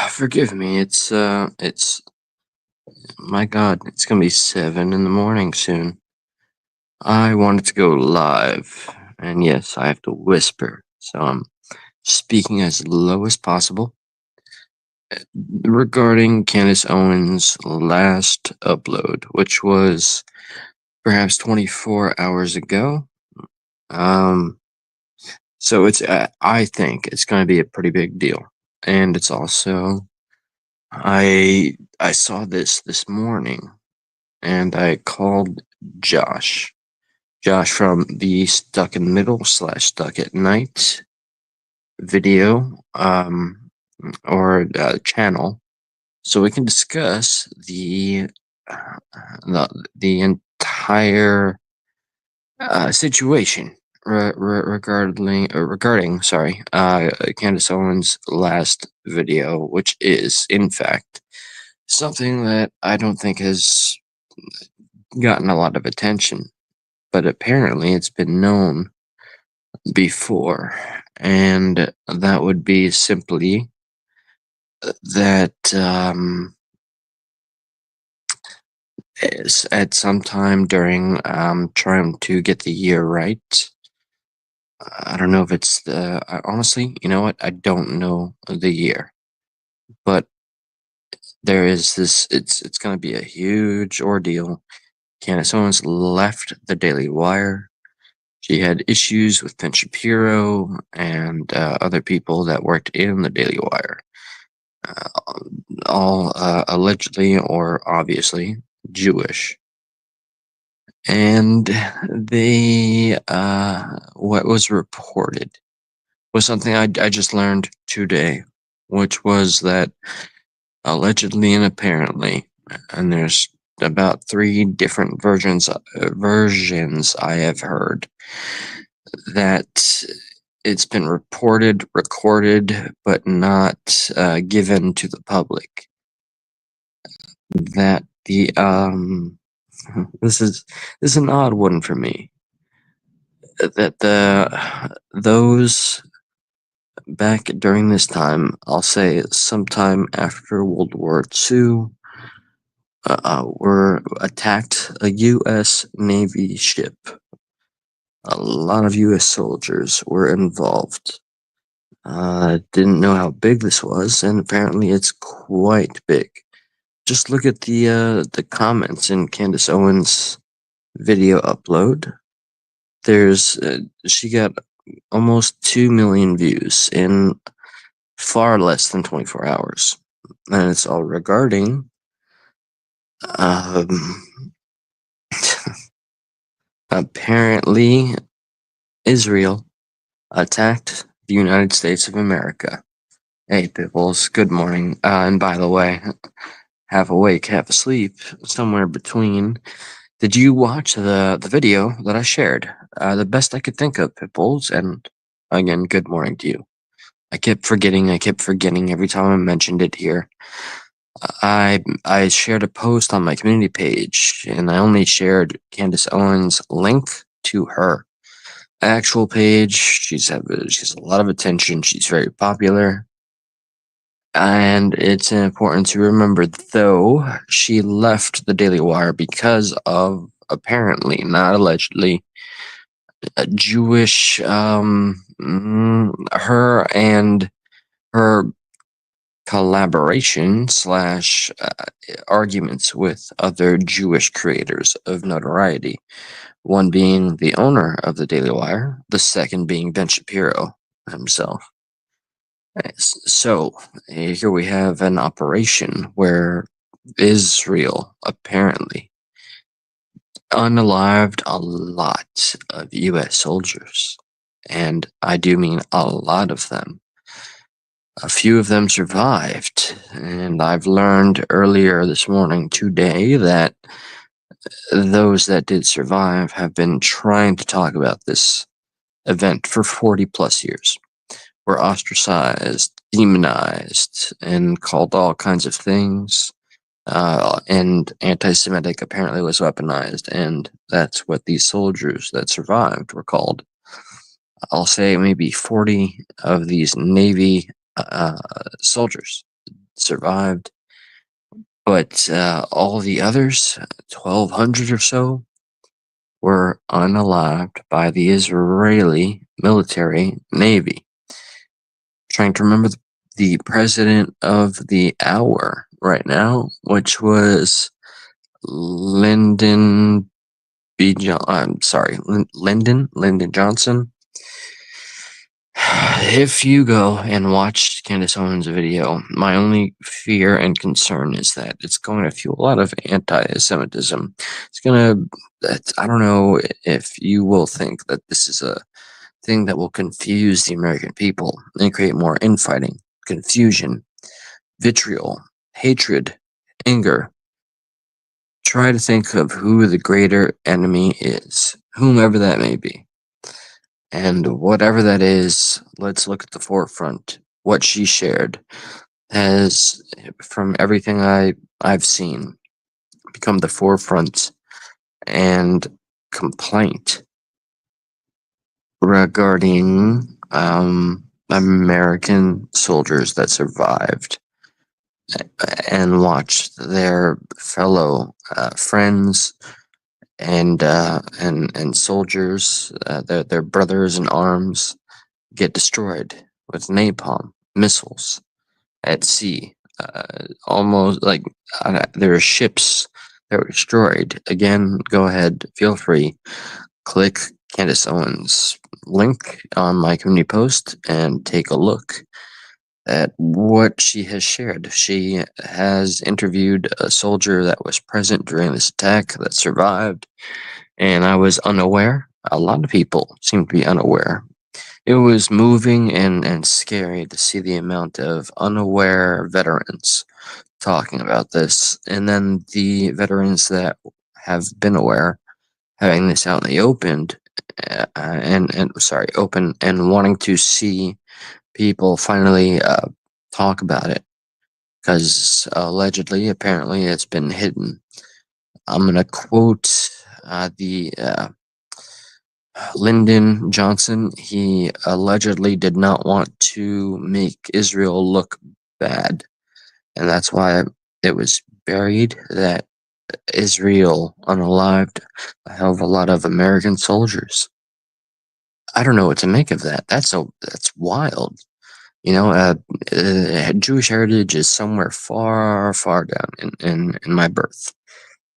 Forgive me. It's my God. It's gonna be 7 in the morning soon. I wanted to go live, and yes, I have to whisper, so I'm speaking as low as possible regarding Candace Owens' last upload, which was perhaps 24 hours ago. Um, so I think it's gonna be a pretty big deal, and it's also I saw this morning and I called Josh. Josh from the Stuck in the Middle slash Stuck at Night video or channel, so we can discuss uh, the entire situation regarding Candace Owens' last video, which is in fact something that I don't think has gotten a lot of attention, but apparently it's been known before, and that would be simply that at some time during trying to get the year right. I don't know if it's honestly, you know what? I don't know the year, but there is this. It's going to be a huge ordeal. Candace Owens left the Daily Wire. She had issues with Ben Shapiro and other people that worked in the Daily Wire, uh, all allegedly or obviously Jewish. And what was reported was something I just learned today, which was that allegedly and apparently, and there's about three different versions I have heard, that it's been reported, recorded, but not given to the public. That the this is an odd one for me. That those back during this time, I'll say sometime after World War II, were attacked a U.S. Navy ship. A lot of U.S. soldiers were involved. Didn't know how big this was, and apparently it's quite big. Just look at the comments in Candace Owens' video upload. There's she got almost 2 million views in far less than 24 hours, and it's all regarding um, apparently Israel attacked the United States of America. Hey, Pipples, good morning. And by the way, half awake, half asleep, somewhere between. Did you watch the video that I shared? The best I could think of, Pipples, and again, good morning to you. I kept forgetting every time I mentioned it here. I shared a post on my community page, and I only shared Candace Owens' link to her actual page. She has a lot of attention. She's very popular. And it's important to remember, though, she left the Daily Wire because of, apparently, not allegedly, a Jewish, her and her collaboration slash arguments with other Jewish creators of notoriety. One being the owner of the Daily Wire, the second being Ben Shapiro himself. So here we have an operation where Israel apparently unalived a lot of U.S. soldiers, and I do mean a lot of them. A few of them survived, and I've learned earlier this morning today that those that did survive have been trying to talk about this event for 40 plus years. Were ostracized, demonized, and called all kinds of things. And anti-Semitic apparently was weaponized, and that's what these soldiers that survived were called. I'll say maybe 40 of these Navy soldiers survived, but all the others, 1,200 or so, were unalived by the Israeli military navy. Trying to remember the president of the hour right now, which was Lyndon I'm sorry, Lyndon Johnson. If you go and watch Candace Owens' video, my only fear and concern is that it's going to fuel a lot of anti-Semitism. It's going to, I don't know if you will think that this is a thing that will confuse the American people and create more infighting, confusion, vitriol, hatred, anger. Try to think of who the greater enemy is, whomever that may be. And whatever that is, let's look at the forefront. What she shared has, from everything I've seen, become the forefront and complaint regarding American soldiers that survived and watched their fellow friends and soldiers, their brothers in arms, get destroyed with napalm missiles at sea. Almost like there are ships that were destroyed. Again, go ahead, feel free. Click Candace Owens' link on my community post and take a look at what she has shared. She has interviewed a soldier that was present during this attack that survived, and I was unaware. A lot of people seem to be unaware. It was moving and scary to see the amount of unaware veterans talking about this, and then the veterans that have been aware having this out in the open, open and wanting to see people finally talk about it, because allegedly, apparently, it's been hidden. I'm gonna quote the Lyndon Johnson. He allegedly did not want to make Israel look bad, and that's why it was buried that Israel unalived a hell of a lot of American soldiers. I don't know what to make of that. That's wild. You know, Jewish heritage is somewhere far, far down in my birth.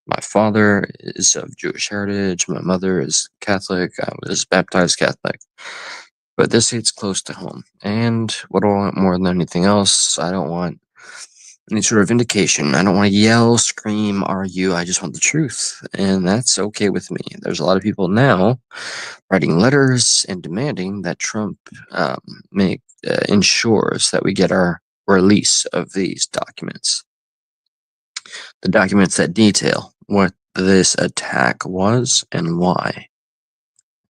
My father is of Jewish heritage. My mother is Catholic. I was baptized Catholic. But this hits close to home. And what do I want more than anything else? I don't want any sort of vindication. I don't want to yell, scream, argue. I just want the truth. And that's okay with me. There's a lot of people now writing letters and demanding that Trump ensures that we get our release of these documents. The documents that detail what this attack was and why.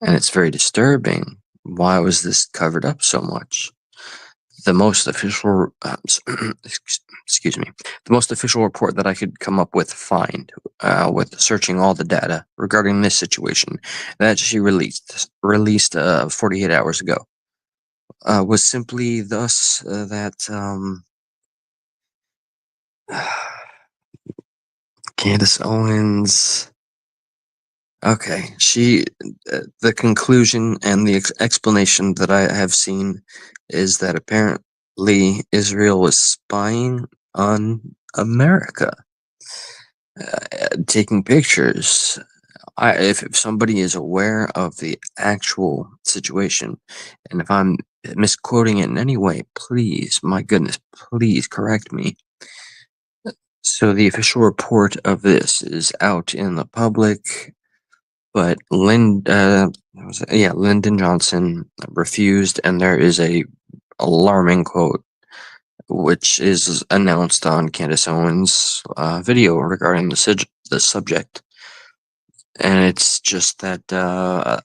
And it's very disturbing. Why was this covered up so much? The most official, excuse me, the most official report that I could come up with, with searching all the data regarding this situation that she released 48 hours ago, was simply thus that Candace Owens. Okay, the conclusion and the explanation that I have seen is that apparently Israel was spying on America, taking pictures. If somebody is aware of the actual situation, and if I'm misquoting it in any way, please, my goodness, please correct me. So the official report of this is out in the public. But Lyndon Johnson refused, and there is a alarming quote, which is announced on Candace Owens' video regarding the subject. And it's just that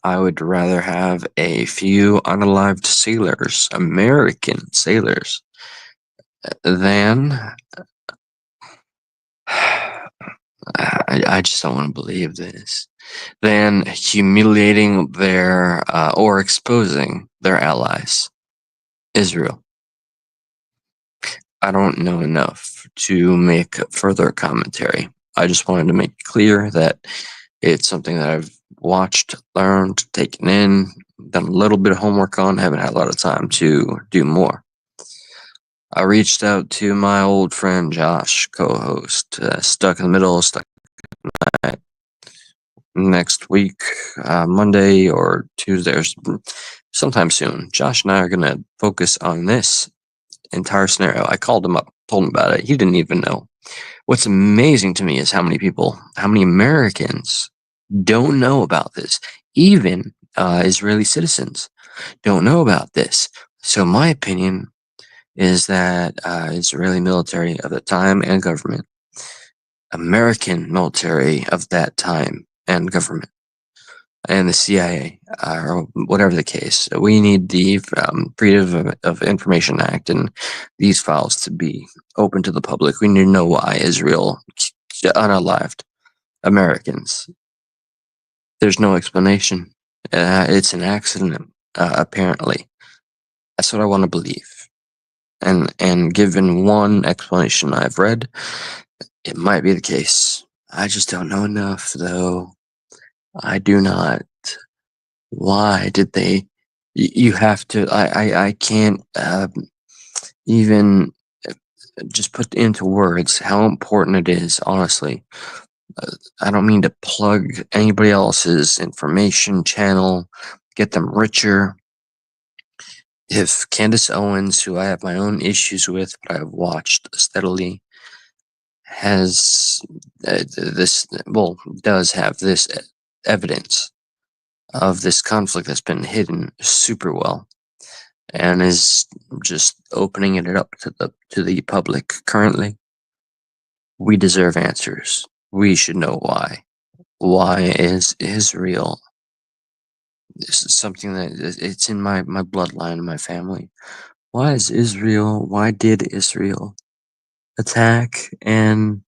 I would rather have a few unalived sailors, American sailors, than I just don't want to believe this. Than humiliating their or exposing their allies, Israel. I don't know enough to make further commentary. I just wanted to make clear that it's something that I've watched, learned, taken in, done a little bit of homework on, haven't had a lot of time to do more. I reached out to my old friend Josh, co-host, stuck in the middle, stuck next week, Monday or Tuesday, or sometime soon. Josh and I are going to focus on this entire scenario. I called him up, told him about it. He didn't even know. What's amazing to me is how many Americans don't know about this. Even Israeli citizens don't know about this. So my opinion is that Israeli military of the time and government, American military of that time and government, and the CIA, or whatever the case. We need the Freedom of Information Act and these files to be open to the public. We need to know why Israel unalived Americans. There's no explanation. It's an accident, apparently. That's what I want to believe. And given one explanation I've read, it might be the case. I just don't know enough, though. I do not. Why did they? You have to. I can't even just put into words how important it is. Honestly, I don't mean to plug anybody else's information channel, get them richer. If Candace Owens, who I have my own issues with, but I've watched steadily, has does have this evidence of this conflict that's been hidden super well, and is just opening it up to the public currently. We deserve answers. We should know why. Why is Israel? This is something that it's in my bloodline and my family. Why is Israel? Why did Israel attack and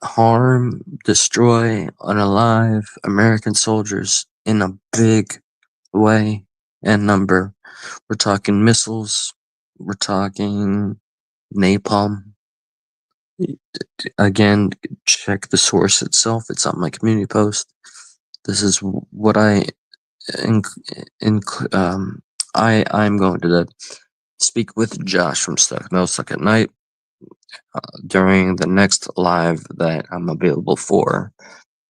harm, destroy, unalive American soldiers in a big way and number? We're talking missiles. We're talking napalm. Again, check the source itself. It's on my community post. This is what I'm going to speak with Josh from Stuck at Night during the next live that I'm available for.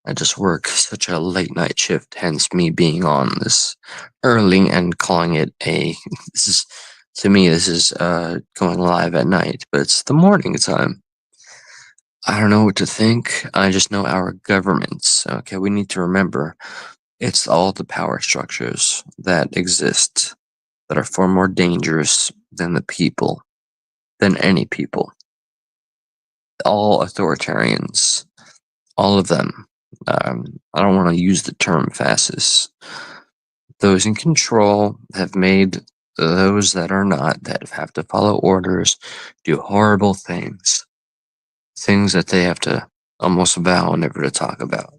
I just work such a late night shift, hence me being on this early and calling it a. This is to me. This is going live at night, but it's the morning time. I don't know what to think. I just know our governments. Okay, we need to remember it's all the power structures that exist that are far more dangerous than the people, than any people. All authoritarians, all of them. I don't want to use the term fascists. Those in control have made those that are not, that have to follow orders, do horrible things. Things that they have to almost vow never to talk about.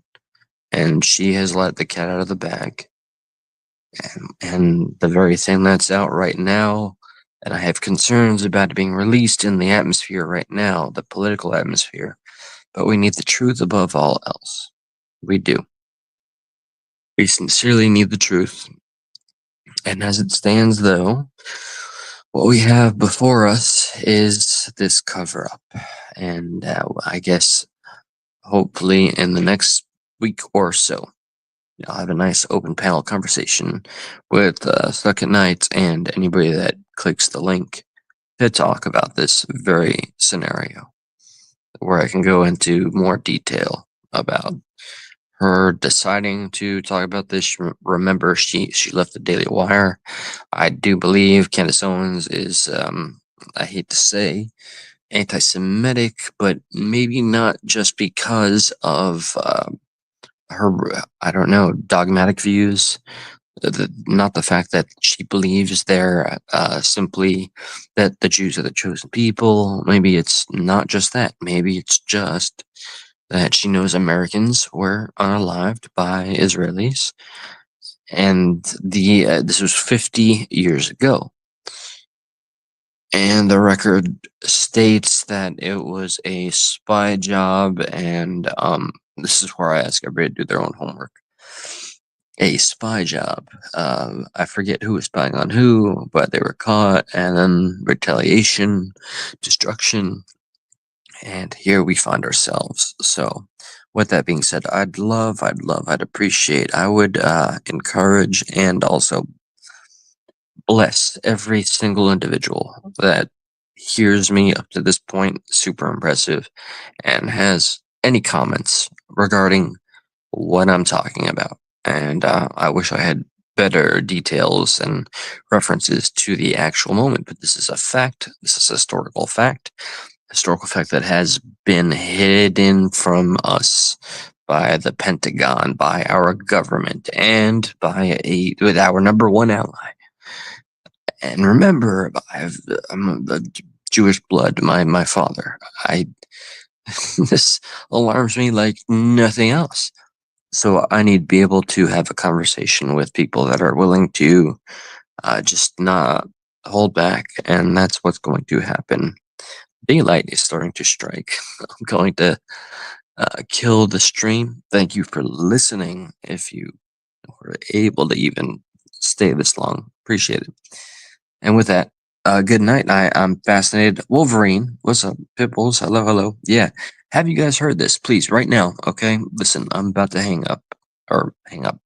And she has let the cat out of the bag. And the very thing that's out right now, and I have concerns about it being released in the atmosphere right now, the political atmosphere. But we need the truth above all else. We do. We sincerely need the truth. And as it stands, though, what we have before us is this cover up. And I guess hopefully in the next week or so, I'll have a nice open panel conversation with Stuck at Night and anybody that clicks the link to talk about this very scenario, where I can go into more detail about her deciding to talk about this. Remember, she left the Daily Wire. I do believe Candace Owens is, I hate to say, anti-Semitic, but maybe not just because of her, I don't know, dogmatic views. Not the fact that she believes they're simply that the Jews are the chosen people. Maybe it's not just that. Maybe it's just that she knows Americans were unalived by Israelis, and this was 50 years ago. And the record states that it was a spy job, and this is where I ask everybody to do their own homework. A spy job. I forget who was spying on who, but they were caught, and then retaliation, destruction, and here we find ourselves. So, with that being said, I'd appreciate, I would encourage and also bless every single individual that hears me up to this point, super impressive, and has any comments regarding what I'm talking about. And I wish I had better details and references to the actual moment, but this is a fact. This is a historical fact that has been hidden from us by the Pentagon, by our government, and with our number one ally. And remember, I'm a Jewish blood. My father. I this alarms me like nothing else. So I need to be able to have a conversation with people that are willing to just not hold back, and that's what's going to happen. Daylight is starting to strike. I'm going to kill the stream. Thank you for listening. If you were able to even stay this long, appreciate it. And with that, good night. I'm fascinated. Wolverine, what's up? Pitbulls, hello, hello. Yeah, have you guys heard this? Please, right now. Okay, listen. I'm about to hang up, or hang up.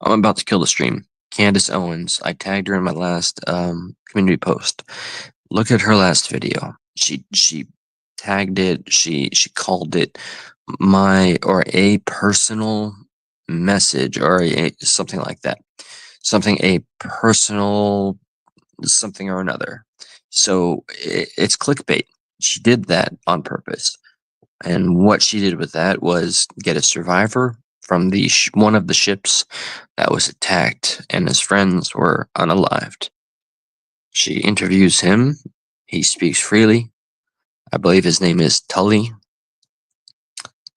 I'm about to kill the stream. Candace Owens. I tagged her in my last community post. Look at her last video. She tagged it. She called it a personal message, or something like that. Something a personal something or another. So it's clickbait. She did that on purpose. And what she did with that was get a survivor from one of the ships that was attacked, and his friends were unalived. She interviews him. He speaks freely. I believe his name is Tully.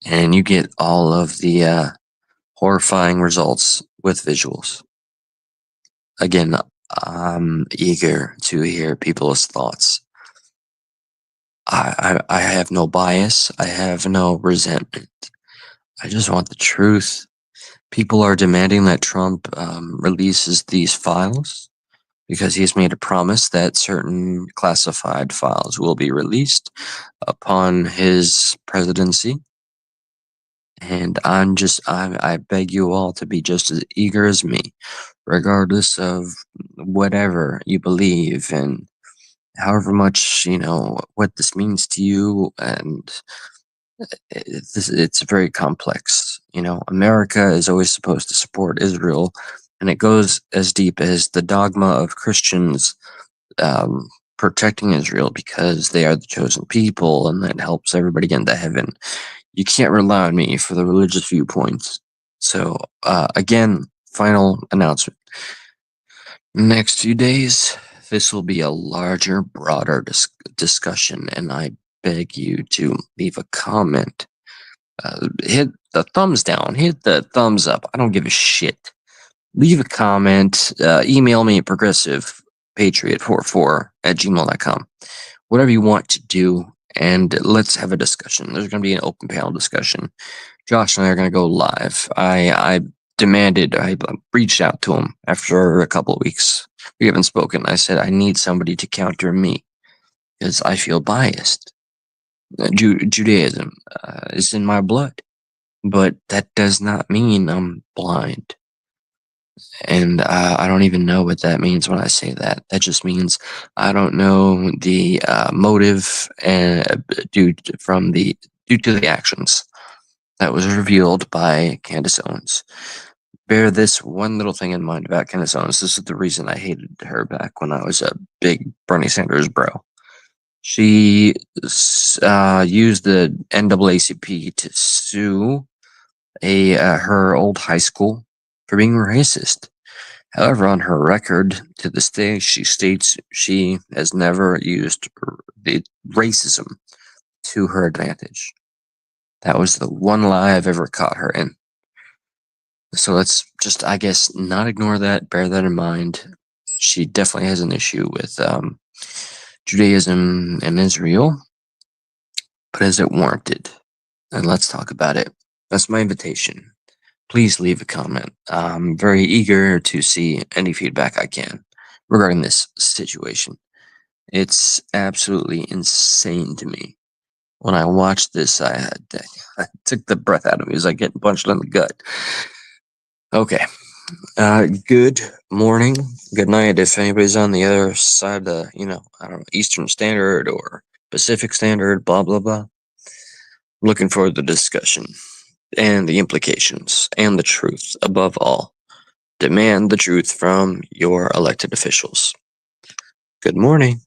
And you get all of the horrifying results with visuals. Again, I'm eager to hear people's thoughts. I have no bias. I have no resentment. I just want the truth. People are demanding that Trump releases these files because he's made a promise that certain classified files will be released upon his presidency. And I beg you all to be just as eager as me, regardless of whatever you believe and however much, what this means to you. And it's very complex. America is always supposed to support Israel, and it goes as deep as the dogma of Christians protecting Israel because they are the chosen people, and that helps everybody get into heaven. You can't rely on me for the religious viewpoints. So, again, final announcement. Next few days, this will be a larger, broader discussion, and I beg you to leave a comment. Hit the thumbs down, hit the thumbs up. I don't give a shit. Leave a comment, email me at progressivepatriot44@gmail.com. Whatever you want to do, and let's have a discussion. There's going to be an open panel discussion. Josh and I are going to go live. I reached out to him after a couple of weeks. We haven't spoken. I said, I need somebody to counter me because I feel biased. Judaism is in my blood, but that does not mean I'm blind. And I don't even know what that means when I say that. That just means I don't know the motive due to the actions that was revealed by Candace Owens. Bear this one little thing in mind about Candace Owens. This is the reason I hated her back when I was a big Bernie Sanders bro. She used the NAACP to sue her old high school for being racist. However, on her record to this day, she states she has never used the racism to her advantage. That was the one lie I've ever caught her in. So let's just, I guess, not ignore that. Bear that in mind. She definitely has an issue with Judaism in Israel, but is it warranted? And let's talk about it. That's my invitation. Please leave a comment. I'm very eager to see any feedback I can regarding this situation. It's absolutely insane to me. When I watched this, I took the breath out of me. It was like getting punched in the gut. Okay. Good morning, good night if anybody's on the other side of I don't know, Eastern Standard or Pacific Standard, blah, blah, blah. Looking forward to the discussion and the implications and the truth above all. Demand the truth from your elected officials. Good morning.